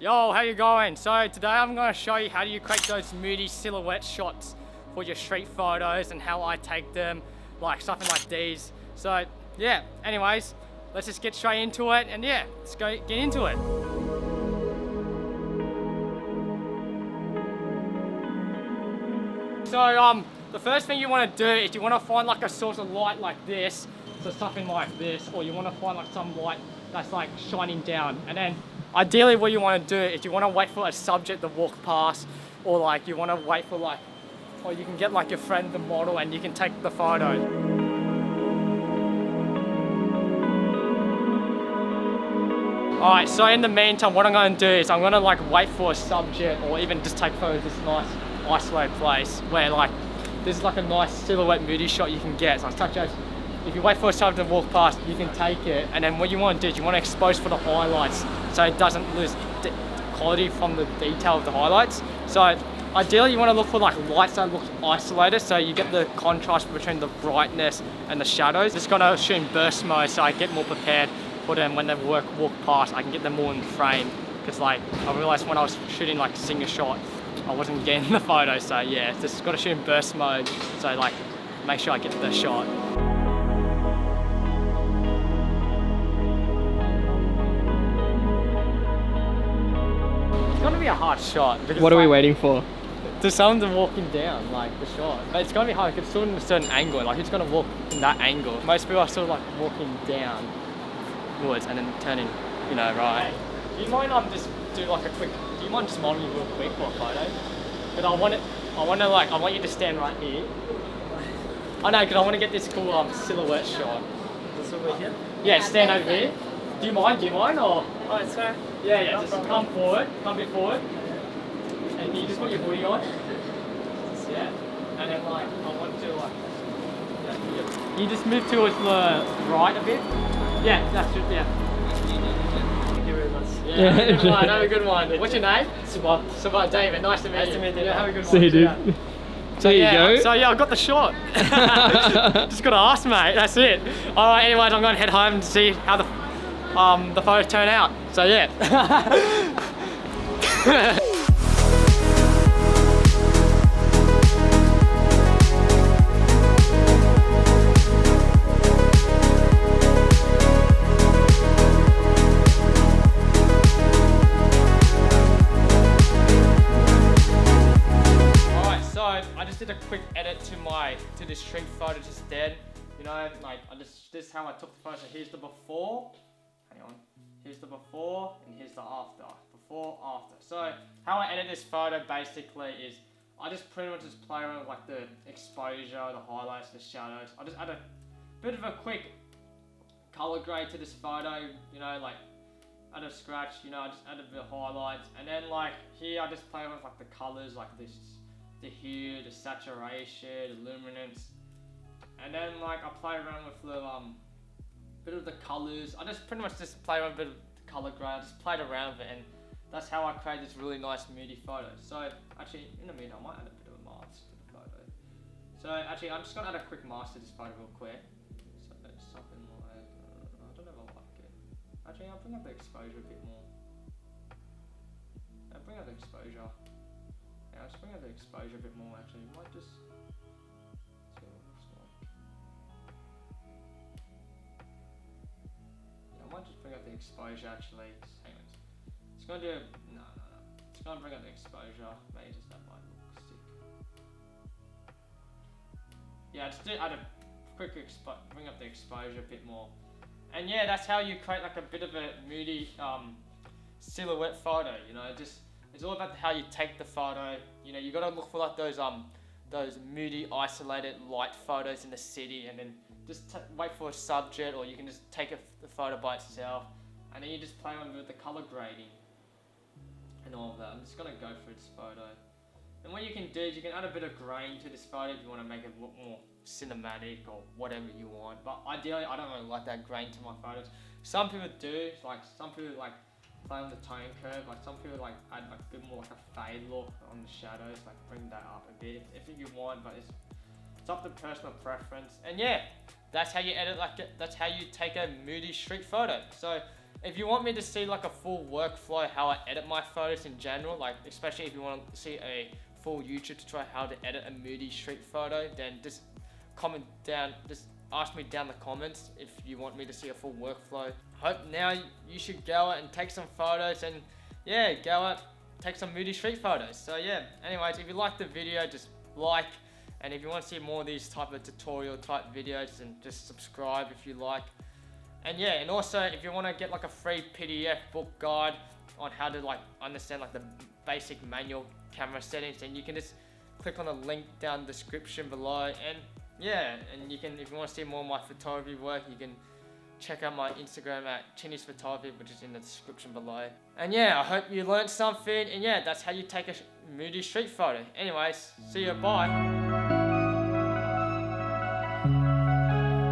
Yo, how you going? So today I'm going to show you how do you create those moody silhouette shots for your street photos and how I take them, like something like these. So yeah, anyways, let's just get straight into it and yeah, let's go get into it. So the first thing you want to do is you want to find like a source of light like this, so something like this, or you want to find like some light that's like shining down, and then ideally what you want to do is you want to wait for a subject to walk past, or like you want to wait for like, or you can get like your friend the model and you can take the photo. Alright, so in the meantime what I'm going to do is I'm going to like wait for a subject, or even just take photos of this nice isolated place where like this is like a nice silhouette moody shot you can get. So such as if you wait for a subject to walk past, you can take it, and then what you want to do is you want to expose for the highlights so it doesn't lose quality from the detail of the highlights. So ideally you want to look for like lights that look isolated, so you get the contrast between the brightness and the shadows. Just going to shoot in burst mode so I get more prepared for them when they walk past. I can get them more in frame, because like I realized when I was shooting like a single shot I wasn't getting the photo. So yeah, just got to shoot in burst mode so like make sure I get the shot. It's gonna be a hard shot. What are we waiting for? To someone walking down, like the shot. But it's gonna be hard, because it's still in a certain angle. Like who's gonna walk in that angle? Most people are sort of like walking down woods and then turning, you know, right. Do you mind just do like a quick, do you mind just modeling real quick for a photo? But I want you to stand right here. I know, because I want to get this cool silhouette shot. This over here? Yeah, stand over here. Do you mind or? Oh, it's fine. Yeah, No just problem. come a bit forward. And you just put your hoodie on. Yeah. And then like, I want to like, yeah. You just move towards the right a bit. Yeah, that's it, yeah. Thank you very much. Yeah, have a good one, have a good one. What's your name? Subha, David, nice to meet you. Nice to meet you. Yeah, have a good one. See you, dude. Yeah. There you go. So yeah, I got the shot. Just got to ask, mate. That's it. All right. Anyways, I'm going to head home to see how the photos turn out. So yeah. I just did a quick edit to this street photo just then. You know, like this is how I took the photo. So here's the before. Hang on. Here's the before and here's the after. Before, after. So how I edit this photo basically is I just pretty much just play around with like the exposure, the highlights, the shadows. I just add a bit of a quick color grade to this photo. You know, like add a scratch. You know, I just add a bit of highlights, and then like here I just play with like the colors, like this. The hue, the saturation, the luminance, and then like I play around with the bit of the colors. I just pretty much just play around with a bit of the color grade. I just played around with it, and that's how I create this really nice moody photo. So actually, in a minute, I might add a bit of a mask to the photo. So actually, I'm just gonna add a quick mask to this photo real quick. So it's something like I don't know if I like it. Actually, I'll bring up the exposure a bit more. I'll bring up the exposure. Yeah, let's bring out the exposure a bit more actually. We might just see what it looks like. Yeah, I might just bring out the exposure actually. Just hang on. It's gonna do no. It's gonna bring out the exposure. Maybe just that might look sick. Yeah, just add a quick bring up the exposure a bit more. And yeah, that's how you create like a bit of a moody silhouette photo, you know, just it's all about how you take the photo. You know, you gotta look for like those moody, isolated light photos in the city, and then just wait for a subject, or you can just take the photo by itself, and then you just play on with the color grading and all of that. I'm just gonna go through this photo. And what you can do is you can add a bit of grain to this photo if you want to make it look more cinematic or whatever you want. But ideally, I don't really like that grain to my photos. Some people do, like some people like play on the tone curve, like some people like add like a bit more like a fade look on the shadows, like bring that up a bit if you want, but it's up to personal preference. And yeah, that's how you edit, like that's how you take a moody street photo. So if you want me to see like a full workflow, how I edit my photos in general, like especially if you want to see a full YouTube tutorial how to edit a Moody street photo, then just comment down, just ask me down the comments if you want me to see a full workflow. Hope now you should go out and take some photos, and yeah, go out, take some Moody street photos. So yeah, anyways, if you like the video, just like, and if you want to see more of these type of tutorial type videos, then just subscribe if you like. And yeah, and also if you want to get like a free PDF book guide on how to like understand like the basic manual camera settings, then you can just click on the link down in the description below. And yeah, and you can, if you want to see more of my photography work, you can check out my Instagram at nightphotography, which is in the description below. And yeah, I hope you learned something, and yeah, that's how you take a Moody street photo. Anyways, see you, bye.